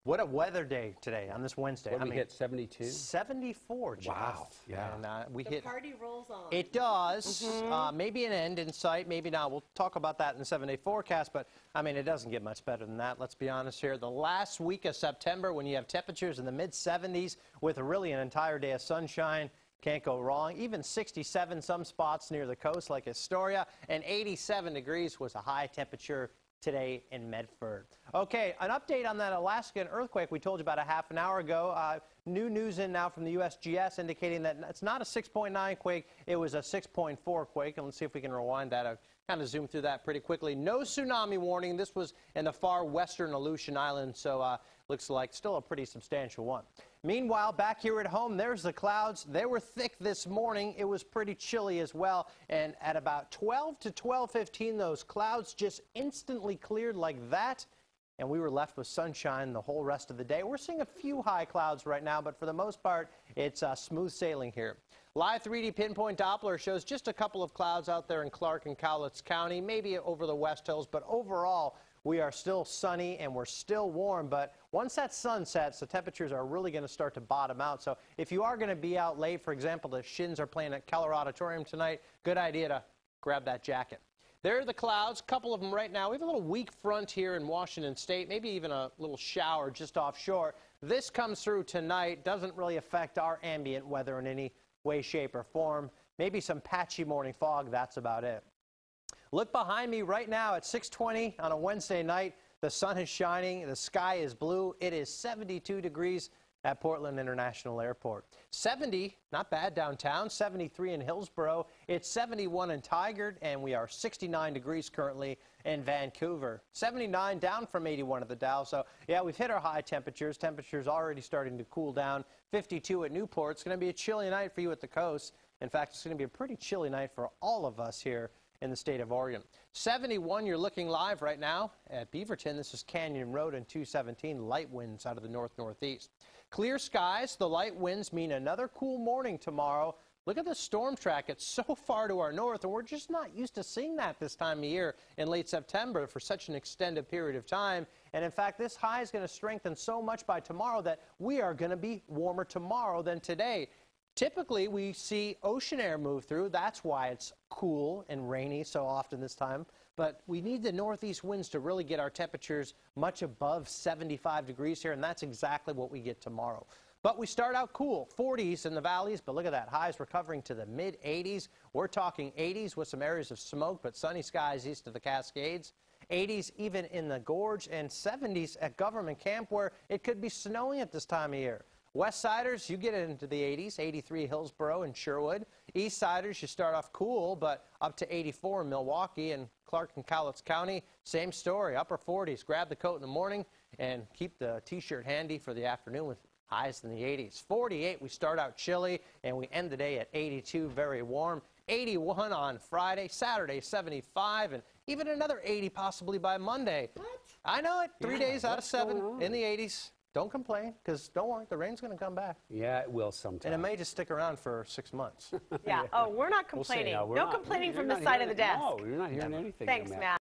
What a weather day today on this Wednesday. What did we hit, 72? 74, Jeff. Wow, yeah. And we The hit. party rolls on. It does. Maybe an end in sight, maybe not. We'll talk about that in the 7-day forecast, but, I mean, it doesn't get much better than that. Let's be honest here. The last week of September, when you have temperatures in the mid-70s with really an entire day of sunshine, can't go wrong. Even 67 some spots near the coast like Astoria, and 87 degrees was a high temperature today in Medford. Okay, an update on that Alaskan earthquake we told you about a half an hour ago. New news in now from the USGS indicating that it's not a 6.9 quake, it was a 6.4 quake. And let's see if we can rewind that. I've kind of zoomed through that pretty quickly. No tsunami warning. This was in the far western Aleutian Island, so looks like still a pretty substantial one. Meanwhile, back here at home, there's the clouds. They were thick this morning. It was pretty chilly as well. And at about 12 to 12:15, those clouds just instantly cleared like that. And we were left with sunshine the whole rest of the day. We're seeing a few high clouds right now, but for the most part, it's smooth sailing here. Live 3D pinpoint Doppler shows just a couple of clouds out there in Clark and Cowlitz County, maybe over the West Hills, but overall, we are still sunny and we're still warm, but once that sun sets, the temperatures are really going to start to bottom out. So if you are going to be out late, for example, the Shins are playing at Keller Auditorium tonight, good idea to grab that jacket. There are the clouds, a couple of them right now. We have a little weak front here in Washington State, maybe even a little shower just offshore. This comes through tonight, doesn't really affect our ambient weather in any way, shape, or form. Maybe some patchy morning fog, that's about it. Look behind me right now at 6:20 on a Wednesday night. The sun is shining. The sky is blue. It is 72 degrees at Portland International Airport. 70, not bad downtown, 73 in Hillsborough. It's 71 in Tigard, and we are 69 degrees currently in Vancouver. 79 down from 81 at the Dow. So, yeah, we've hit our high temperatures. Temperatures already starting to cool down. 52 at Newport. It's going to be a chilly night for you at the coast. In fact, it's going to be a pretty chilly night for all of us here in the state of Oregon. 71, you're looking live right now at Beaverton. This is Canyon Road and 217. Light winds out of the north-northeast. Clear skies. The light winds mean another cool morning tomorrow. Look at the storm track. It's so far to our north, and we're just not used to seeing that this time of year in late September for such an extended period of time. And in fact, this high is going to strengthen so much by tomorrow that we are going to be warmer tomorrow than today. Typically, we see ocean air move through. That's why it's cool and rainy so often this time. But we need the northeast winds to really get our temperatures much above 75 degrees here, and that's exactly what we get tomorrow. But we start out cool, 40s in the valleys, but look at that, highs recovering to the mid-80s. We're talking 80s with some areas of smoke, but sunny skies east of the Cascades. 80s even in the Gorge, and 70s at Government Camp, where it could be snowing at this time of year. West Siders, you get into the 80s, 83 Hillsborough and Sherwood. East Siders, you start off cool, but up to 84 in Milwaukee and Clark and Cowlitz County. Same story, upper 40s. Grab the coat in the morning and keep the T-shirt handy for the afternoon with highs in the 80s. 48, we start out chilly, and we end the day at 82, very warm. 81 on Friday, Saturday 75, and even another 80 possibly by Monday. What? I know it, 3 days out of 7 in the 80s. Don't complain, because don't worry, the rain's going to come back. Yeah, it will sometime. And it may just stick around for 6 months. Yeah. Oh, we're not complaining. We'll see. No complaining from this side of the desk. No, you're not hearing anything. Thanks, Matt.